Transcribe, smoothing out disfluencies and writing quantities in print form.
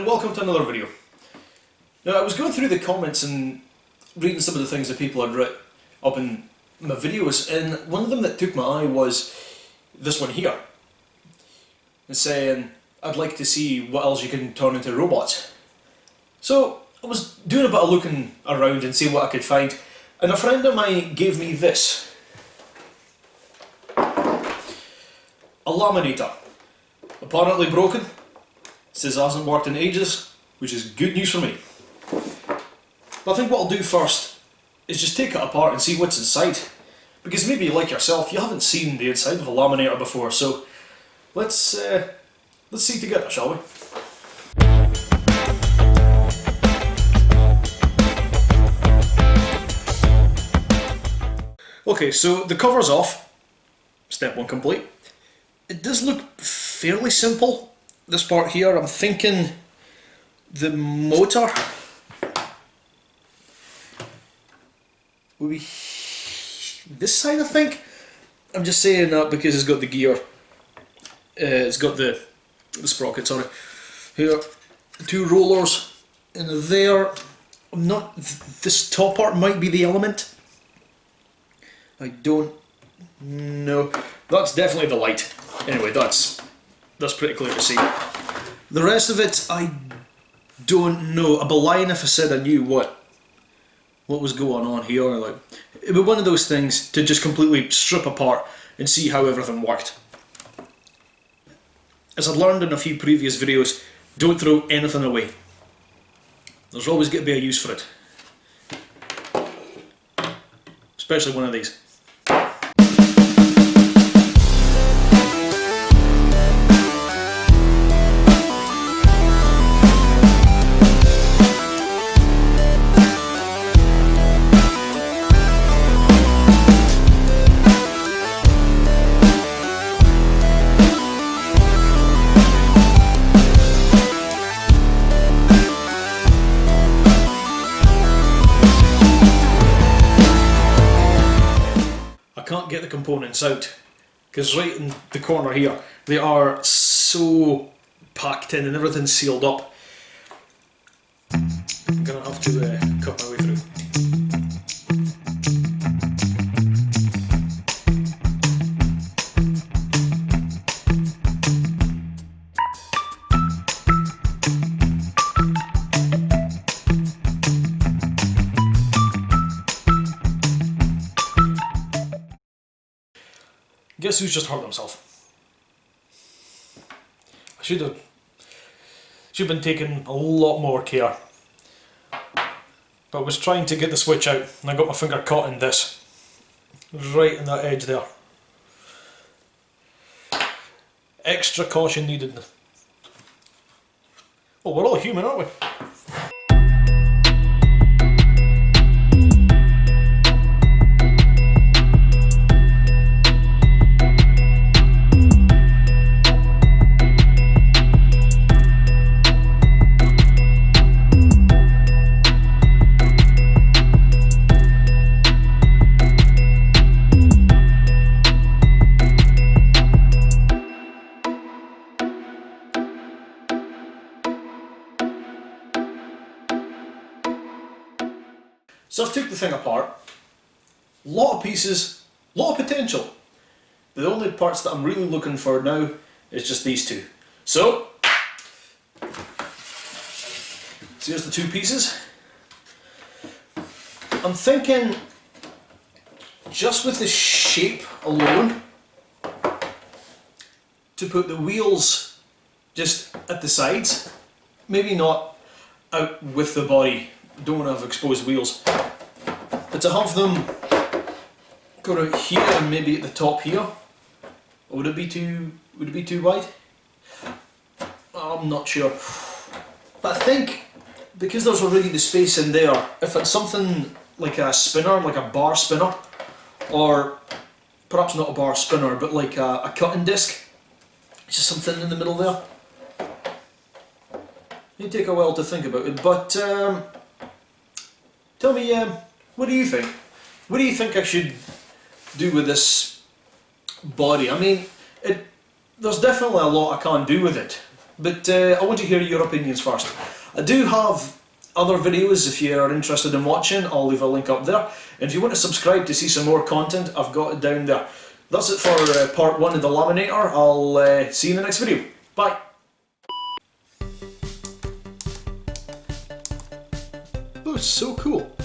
welcome to another video. Now, I was going through the comments and reading some of the things that people had written up in my videos, and one of them that took my eye was this one here. It's saying, I'd like to see what else you can turn into robots. So, I was doing a bit of looking around and see what I could find, and a friend of mine gave me this. A laminator. Apparently broken. Says it hasn't worked in ages, which is good news for me. But I think what I'll do first is just take it apart and see what's inside. Because maybe like yourself, you haven't seen the inside of a laminator before, so let's see together, shall we? Okay, so the cover's off. Step one complete. It does look fairly simple. This part here, I'm thinking the motor will be this side, I think. I'm just saying that because it's got the gear, it's got the sprocket, sorry. Here, two rollers in there. I'm not, this top part might be the element. I don't know. That's definitely the light. Anyway, that's pretty clear to see. The rest of it, I don't know. I'd be lying if I said I knew what was going on here. Like, it would be one of those things to just completely strip apart and see how everything worked. As I've learned in a few previous videos, don't throw anything away. There's always going to be a use for it. Especially one of these. Can't get the components out because right in the corner here they are so packed in and everything's sealed up. I'm gonna have to cut my way through. Guess who's just hurt himself? I should have been taking a lot more care. But I was trying to get the switch out and I got my finger caught in this. Right in that edge there. Extra caution needed. Well, we're all human, aren't we? So I've took the thing apart, lot of pieces, lot of potential. The only parts that I'm really looking for now is just these two. So here's the two pieces. I'm thinking just with the shape alone to put the wheels just at the sides, maybe not out with the body. Don't want to have exposed wheels, but to have them go out here and maybe at the top here, or would it be too wide? I'm not sure, but I think because there's already the space in there, if it's something like a spinner, like a bar spinner, or perhaps not a bar spinner, but like a cutting disc, just something in the middle there. It'd take a while to think about it, but tell me, what do you think? What do you think I should do with this body? I mean, there's definitely a lot I can't do with it. but I want to hear your opinions first. I do have other videos if you are interested in watching. I'll leave a link up there. And if you want to subscribe to see some more content, I've got it down there. That's it for part 1 of the laminator. I'll see you in the next video. Bye! Oh, it's so cool.